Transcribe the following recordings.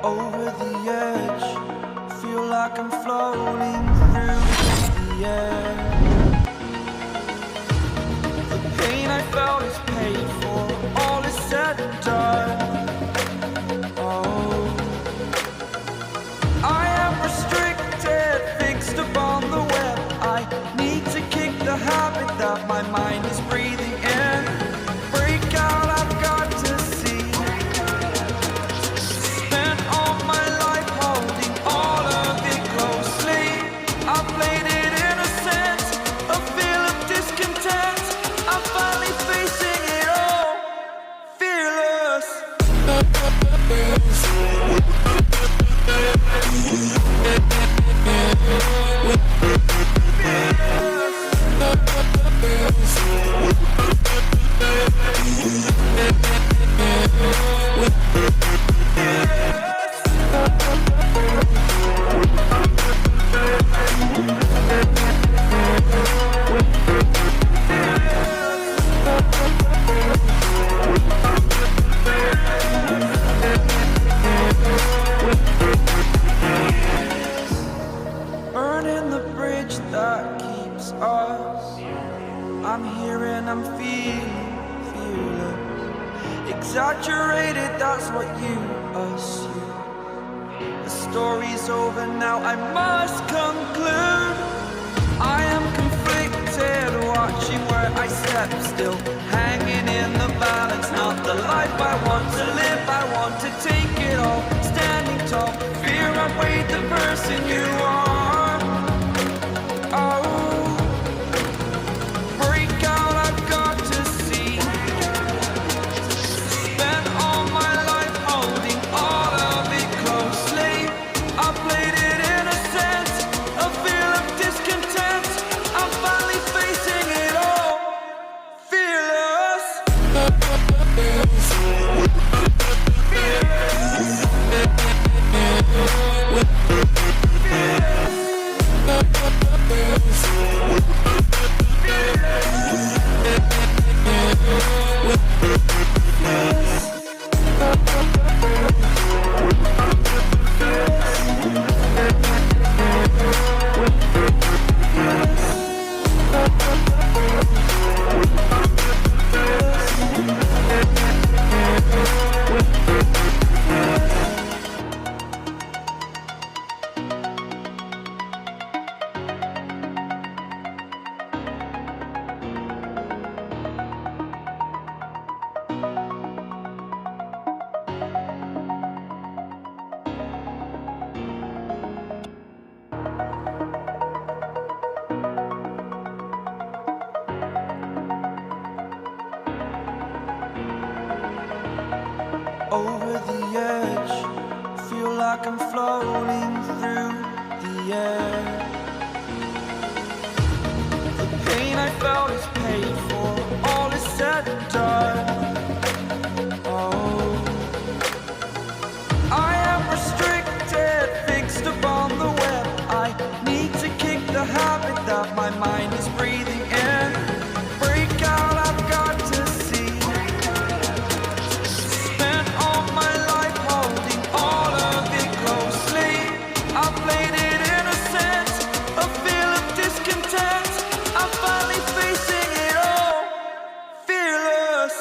over the edge. Feel like I'm floating through the air. The pain I felt is paid for, all is said and done. Oh, I am restricted, fixed upon the web. I need to kick the habit that my mind is breathing in. Break out, I've got to see. Spent all my life holding all of it closely. I played it innocent, a feel of discontent. I'm finally facing it all, fearless. Burning the bridge that keeps us. I'm here and I'm feeling fearless. Exaggerated, that's what you assume. The story's over now, I must conclude. I am conflicted, watching where I step still, hanging in the balance. Not the life I want to live, I want to take it all. Standing tall, fear outweighed the person you are. Oh, break out, I've got to see. Spent all my life holding all of it closely. I played it innocent, a feel of discontent. I'm finally facing it all, fearless. Over the edge, feel like I'm floating through the air. The pain I felt is paid for, all is said and done. Oh, I am restricted, fixed upon the web. I need to kick the habit that my mind is breathing in. Break out, I've got to see. Spent all my life holding all of it closely. I played it innocent, a feel of discontent. I'm finally facing it all, fearless.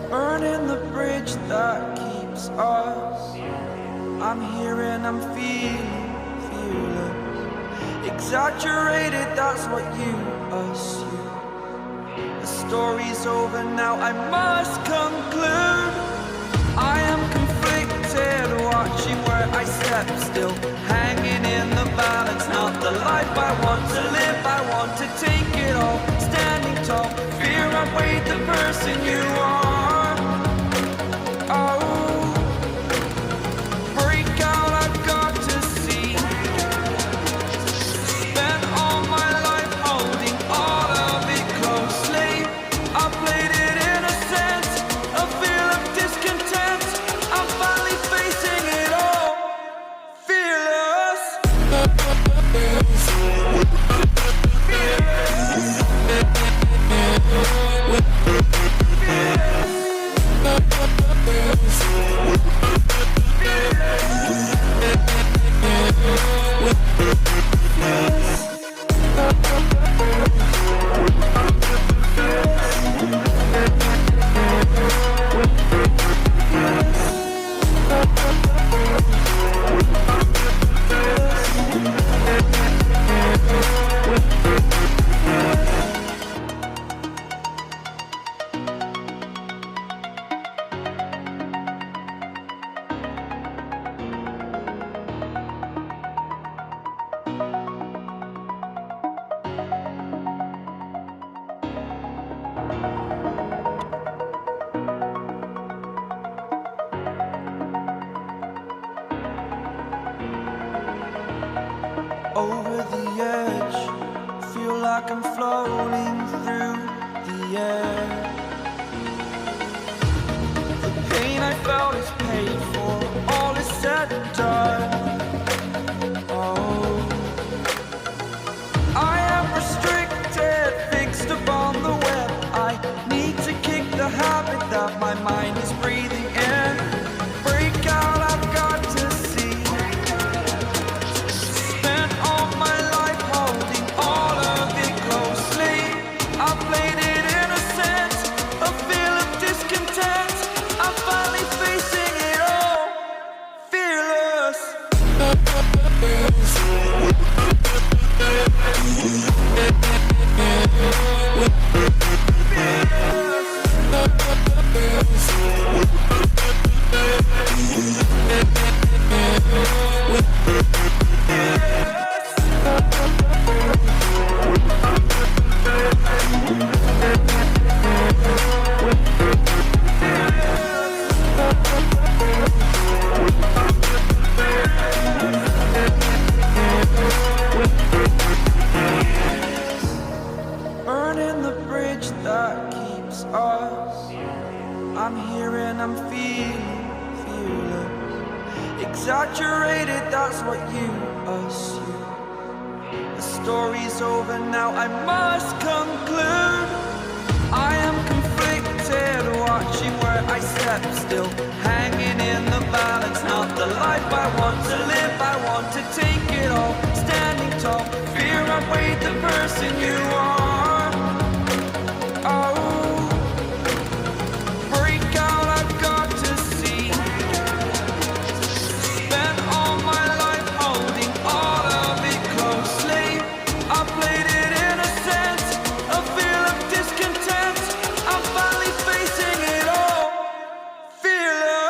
Burning the bridge that keeps us. I'm here and I'm feeling fearless. Exaggerated, that's what you assume. The story's over now, I must conclude. I am conflicted, watching where I step still, hanging in the balance. Not the life I want to live, I want to take it all. Standing tall. Fear outweighed the person you are. Oh, break out, I've got to see. Spent all my life holding all of it closely. I played it innocent, a feel of discontent. I'm finally facing it all, fearless. Over the edge, feel like I'm floating through the air. The pain I felt is paid for, all is said and done. Oh, I am restricted, fixed upon the web. I need to kick the habit that my mind is breathing in. Break out, I've got to see. Burning the bridge that keeps us. I'm here and I'm feeling fearless. Exaggerated, that's what you assume. The story's over now, I must conclude. I am conflicted, watching where I step still, hanging in the balance. Not the life I want to live, I want to take it all. Standing tall, fear outweighed the person you